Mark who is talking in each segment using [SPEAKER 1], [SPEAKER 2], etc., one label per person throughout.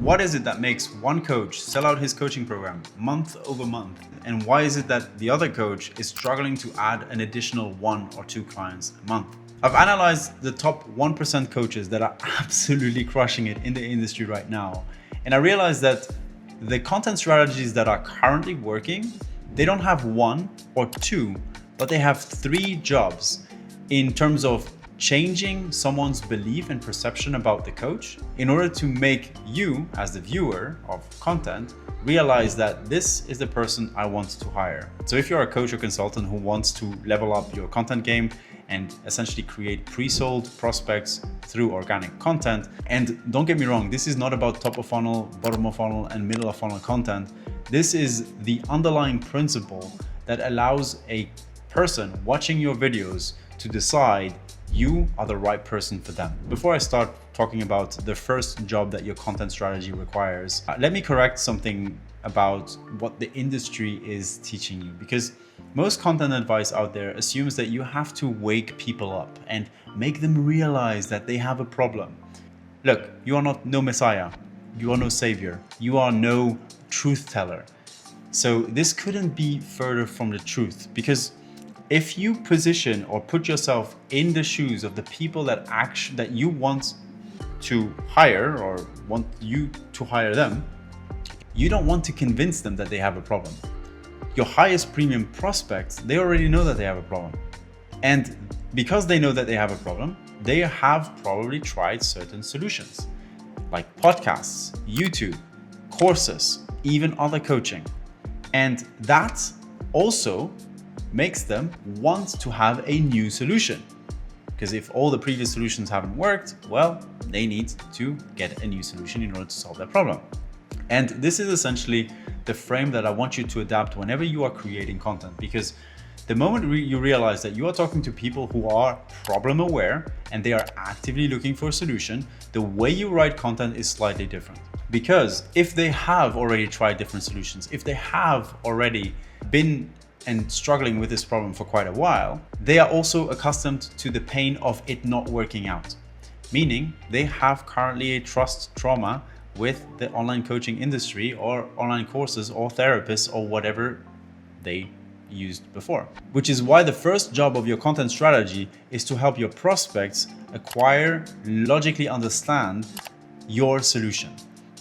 [SPEAKER 1] What is it that makes one coach sell out his coaching program month over month? And why is it that the other coach is struggling to add an additional 1 or 2 clients a month? I've analyzed the top 1% coaches that are absolutely crushing it in the industry right now. And I realized that the content strategies that are currently working, they don't have 1 or 2, but they have 3 jobs in terms of changing someone's belief and perception about the coach in order to make you, as the viewer of content, realize that this is the person I want to hire. So if you're a coach or consultant who wants to level up your content game and essentially create pre-sold prospects through organic content, and don't get me wrong, this is not about top of funnel, bottom of funnel, and middle of funnel content. This is the underlying principle that allows a person watching your videos to decide you are the right person for them. Before I start talking about the first job that your content strategy requires, let me correct something about what the industry is teaching you, because most content advice out there assumes that you have to wake people up and make them realize that they have a problem. Look, you are not no messiah, you are no savior, you are no truth teller. So this couldn't be further from the truth, because if you position or put yourself in the shoes of the people that you want to hire or want you to hire them, you don't want to convince them that they have a problem. Your highest premium prospects, they already know that they have a problem. And because they know that they have a problem, they have probably tried certain solutions like podcasts, YouTube, courses, even other coaching. And that also makes them want to have a new solution. Because if all the previous solutions haven't worked, well, they need to get a new solution in order to solve their problem. And this is essentially the frame that I want you to adapt whenever you are creating content, because the moment you realize that you are talking to people who are problem aware and they are actively looking for a solution, the way you write content is slightly different. Because if they have already tried different solutions, if they have already been and struggling with this problem for quite a while, they are also accustomed to the pain of it not working out. Meaning they have currently a trust trauma with the online coaching industry or online courses or therapists or whatever they used before. Which is why the first job of your content strategy is to help your prospects acquire, logically understand your solution.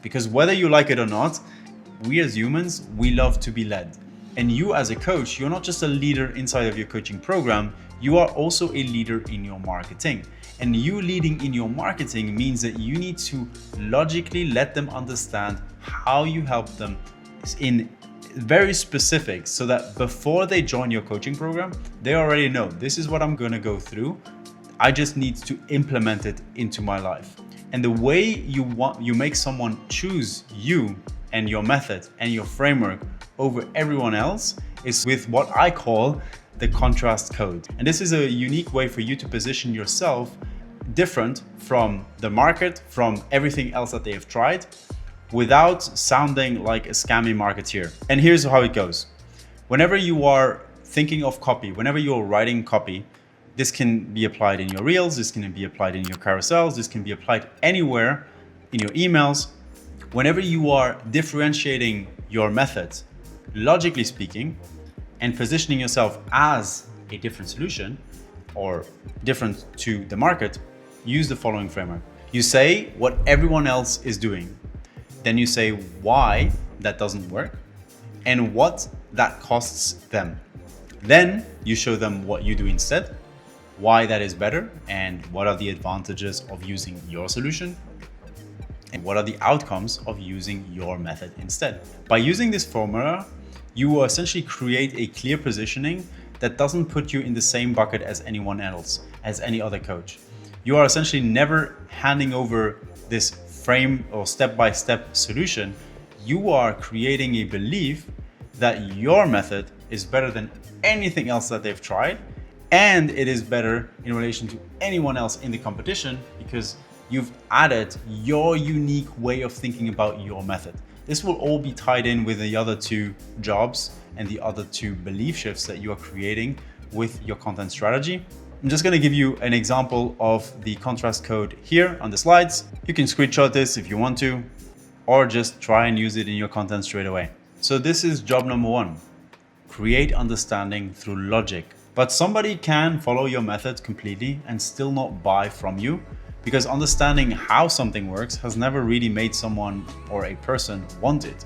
[SPEAKER 1] Because whether you like it or not, we as humans, we love to be led. And you as a coach, you're not just a leader inside of your coaching program, you are also a leader in your marketing. And you leading in your marketing means that you need to logically let them understand how you help them in very specific, so that before they join your coaching program, they already know this is what I'm going to go through. I just need to implement it into my life. And the way you make someone choose you and your method and your framework over everyone else is with what I call the contrast code. And this is a unique way for you to position yourself different from the market, from everything else that they have tried, without sounding like a scammy marketeer. And here's how it goes. Whenever you are thinking of copy, whenever you're writing copy, this can be applied in your reels, this can be applied in your carousels, this can be applied anywhere in your emails. Whenever you are differentiating your method, logically speaking, and positioning yourself as a different solution or different to the market, use the following framework. You say what everyone else is doing. Then you say why that doesn't work and what that costs them. Then you show them what you do instead, why that is better, and what are the advantages of using your solution, and what are the outcomes of using your method instead. By using this formula, you will essentially create a clear positioning that doesn't put you in the same bucket as anyone else, as any other coach. You are essentially never handing over this frame or step-by-step solution. You are creating a belief that your method is better than anything else that they've tried, and it is better in relation to anyone else in the competition because you've added your unique way of thinking about your method. This will all be tied in with the other 2 jobs and the other 2 belief shifts that you are creating with your content strategy. I'm just going to give you an example of the contrast code here on the slides. You can screenshot this if you want to, or just try and use it in your content straight away. So this is job number one. Create understanding through logic. But somebody can follow your method completely and still not buy from you, because understanding how something works has never really made someone or a person want it.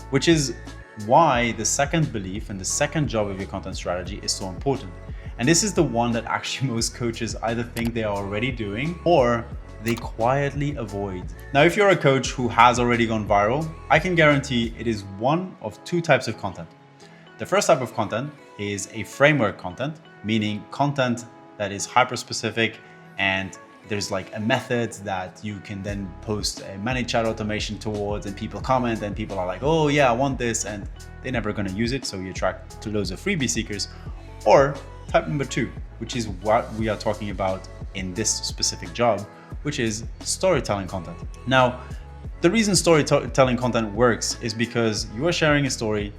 [SPEAKER 1] Which is why the second belief and the second job of your content strategy is so important. And this is the one that actually most coaches either think they are already doing or they quietly avoid. Now, if you're a coach who has already gone viral, I can guarantee it is one of two types of content. The first type of content is a framework content, meaning content that is hyper-specific and there's like a method that you can then post a managed chat automation towards, and people comment and people are like, oh yeah, I want this, and they're never gonna use it, so you attract to loads of freebie seekers. Or type number two, which is what we are talking about in this specific job, which is storytelling content. Now, the reason storytelling content works is because you are sharing a story,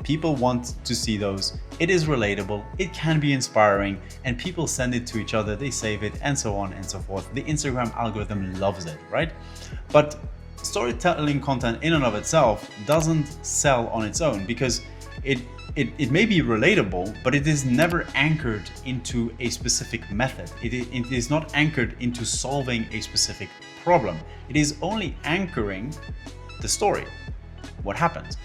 [SPEAKER 1] people want to see those, it is relatable, it can be inspiring, and people send it to each other, they save it, and so on and so forth. The Instagram algorithm loves it, right? But storytelling content in and of itself doesn't sell on its own, because it may be relatable, but it is never anchored into a specific method. It is not anchored into solving a specific problem. It is only anchoring the story, what happened,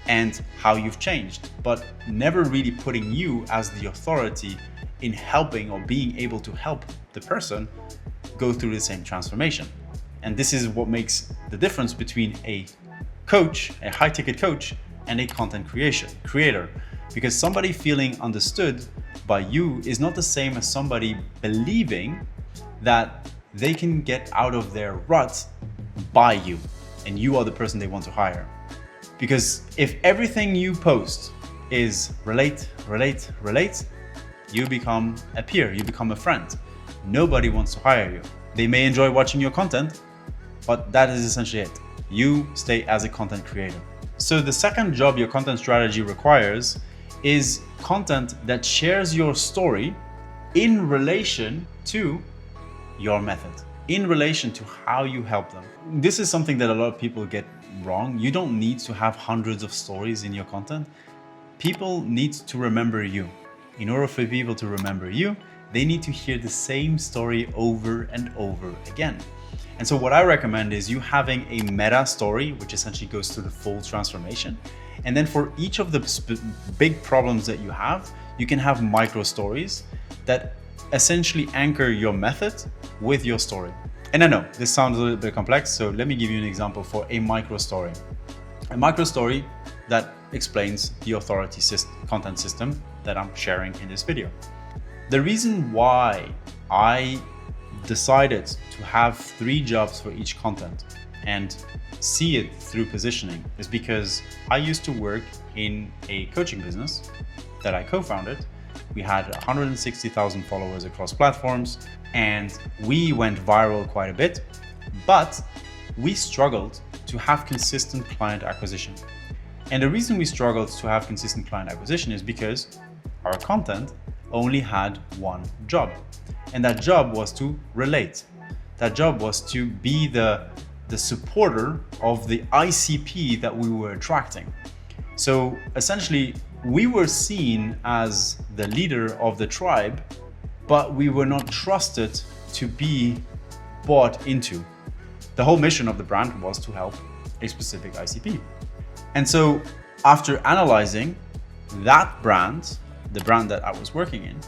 [SPEAKER 1] and how you've changed, but never really putting you as the authority in helping or being able to help the person go through the same transformation. And this is what makes the difference between a coach, a high-ticket coach, and a content creator. Because somebody feeling understood by you is not the same as somebody believing that they can get out of their rut by you, and you are the person they want to hire. Because if everything you post is relate, you become a peer, you become a friend. Nobody wants to hire you. They may enjoy watching your content, but that is essentially it. You stay as a content creator. So the second job your content strategy requires is content that shares your story in relation to your method, in relation to how you help them. This is something that a lot of people get wrong. You don't need to have hundreds of stories in your content. People need to remember you. In order for people to remember you, they need to hear the same story over and over again. And so what I recommend is you having a meta story, which essentially goes through the full transformation. And then for each of the big problems that you have, you can have micro stories that essentially anchor your method with your story. And I know this sounds a little bit complex, so let me give you an example for a micro story. A micro story that explains the authority content system that I'm sharing in this video. The reason why I decided to have 3 jobs for each content and see it through positioning is because I used to work in a coaching business that I co-founded. We had 160,000 followers across platforms and we went viral quite a bit, but we struggled to have consistent client acquisition. And the reason we struggled to have consistent client acquisition is because our content only had one job. And that job was to relate. That job was to be the supporter of the ICP that we were attracting. So essentially, we were seen as the leader of the tribe, but we were not trusted to be bought into. The whole mission of the brand was to help a specific ICP. And so after analyzing that brand, the brand that I was working in,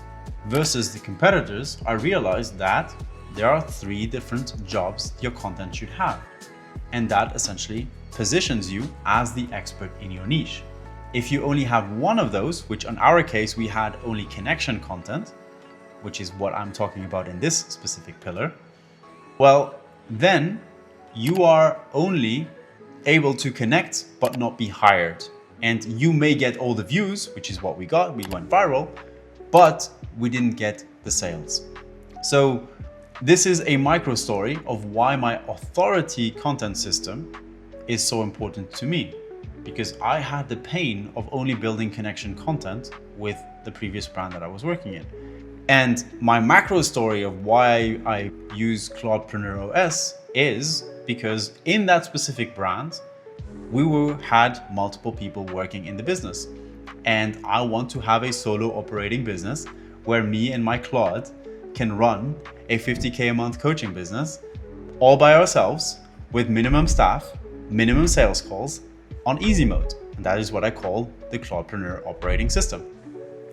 [SPEAKER 1] versus the competitors, I realized that there are 3 different jobs your content should have. And that essentially positions you as the expert in your niche. If you only have one of those, which in our case, we had only connection content, which is what I'm talking about in this specific pillar, well, then you are only able to connect but not be hired. And you may get all the views, which is what we got, we went viral, but we didn't get the sales. So this is a micro story of why my authority content system is so important to me, because I had the pain of only building connection content with the previous brand that I was working in. And my macro story of why I use ClaudePreneurOS is because in that specific brand, had multiple people working in the business. And I want to have a solo operating business where me and my Claude can run a 50K a month coaching business all by ourselves with minimum staff, minimum sales calls on easy mode. And that is what I call the ClaudePreneur operating system.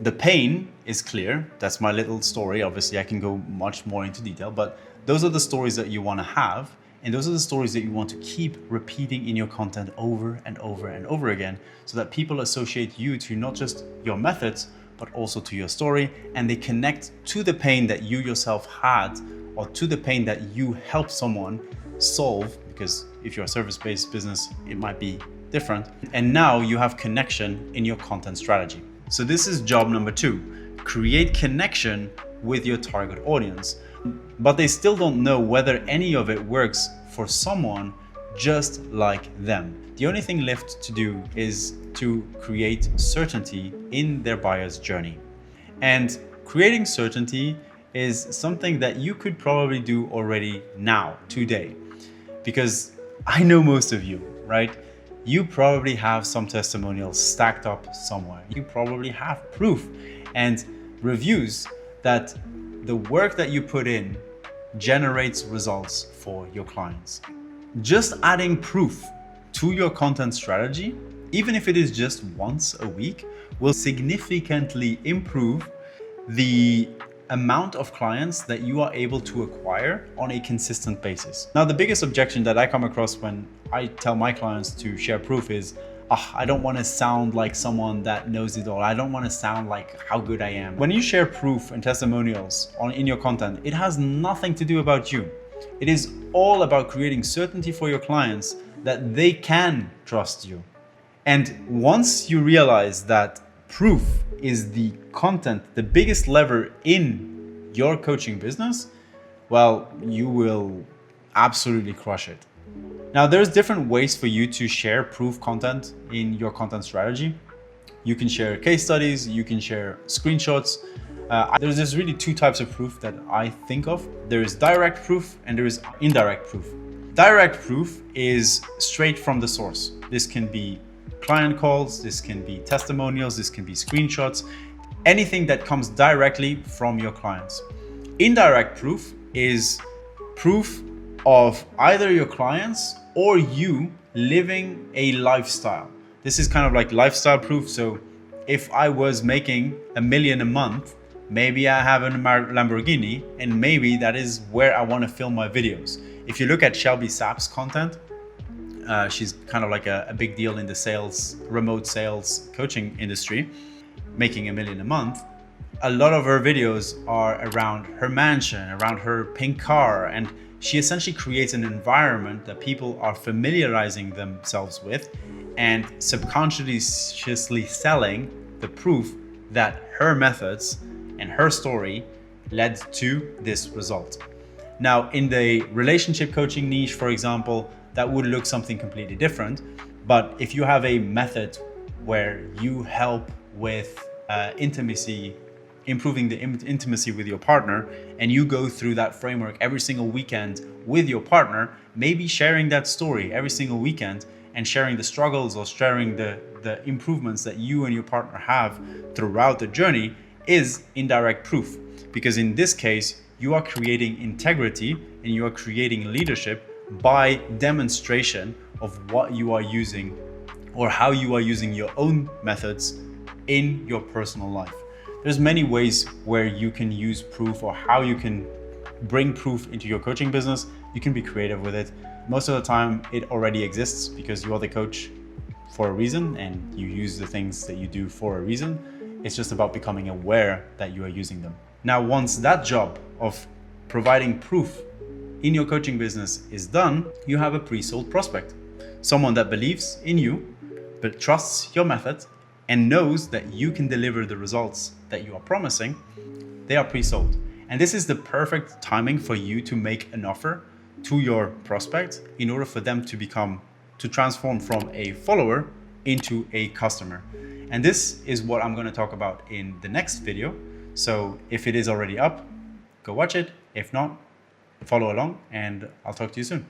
[SPEAKER 1] The pain is clear. That's my little story. Obviously, I can go much more into detail, but those are the stories that you want to have. And those are the stories that you want to keep repeating in your content over and over and over again, so that people associate you to not just your methods, but also to your story, and they connect to the pain that you yourself had, or to the pain that you helped someone solve, because if you're a service-based business, it might be different. And now you have connection in your content strategy. So this is job number 2, create connection with your target audience. But they still don't know whether any of it works for someone just like them. The only thing left to do is to create certainty in their buyer's journey. And creating certainty is something that you could probably do already now, today. Because I know most of you, right? You probably have some testimonials stacked up somewhere. You probably have proof and reviews that the work that you put in generates results for your clients. Just adding proof to your content strategy, even if it is just once a week, will significantly improve the amount of clients that you are able to acquire on a consistent basis. Now, the biggest objection that I come across when I tell my clients to share proof is, I don't want to sound like someone that knows it all. I don't want to sound like how good I am. When you share proof and testimonials in your content, it has nothing to do about you. It is all about creating certainty for your clients that they can trust you. And once you realize that proof is the content, the biggest lever in your coaching business, well, you will absolutely crush it. Now, there's different ways for you to share proof content in your content strategy. You can share case studies, you can share screenshots. There's just really 2 types of proof that I think of. There is direct proof and there is indirect proof. Direct proof is straight from the source. This can be client calls, this can be testimonials, this can be screenshots, anything that comes directly from your clients. Indirect proof is proof of either your clients or you living a lifestyle. This is kind of like lifestyle proof. So if I was making $1 million a month, maybe I have a Lamborghini, and maybe that is where I want to film my videos. If you look at Shelby Sapp's content, she's kind of like a big deal in the remote sales coaching industry, making $1 million a month. A lot of her videos are around her mansion, around her pink car, and she essentially creates an environment that people are familiarizing themselves with and subconsciously selling the proof that her methods and her story led to this result. Now, in the relationship coaching niche, for example, that would look something completely different. But if you have a method where you help with intimacy, improving the intimacy with your partner, and you go through that framework every single weekend with your partner, maybe sharing that story every single weekend and sharing the struggles or sharing the improvements that you and your partner have throughout the journey is indirect proof. Because in this case, you are creating integrity and you are creating leadership by demonstration of what you are using or how you are using your own methods in your personal life. There's many ways where you can use proof or how you can bring proof into your coaching business. You can be creative with it. Most of the time it already exists because you are the coach for a reason and you use the things that you do for a reason. It's just about becoming aware that you are using them. Now, once that job of providing proof in your coaching business is done, you have a pre-sold prospect. Someone that believes in you, but trusts your method and knows that you can deliver the results that you are promising. They are pre-sold. And this is the perfect timing for you to make an offer to your prospect in order for them to transform from a follower into a customer. And this is what I'm going to talk about in the next video. So if it is already up, go watch it. If not, follow along and I'll talk to you soon.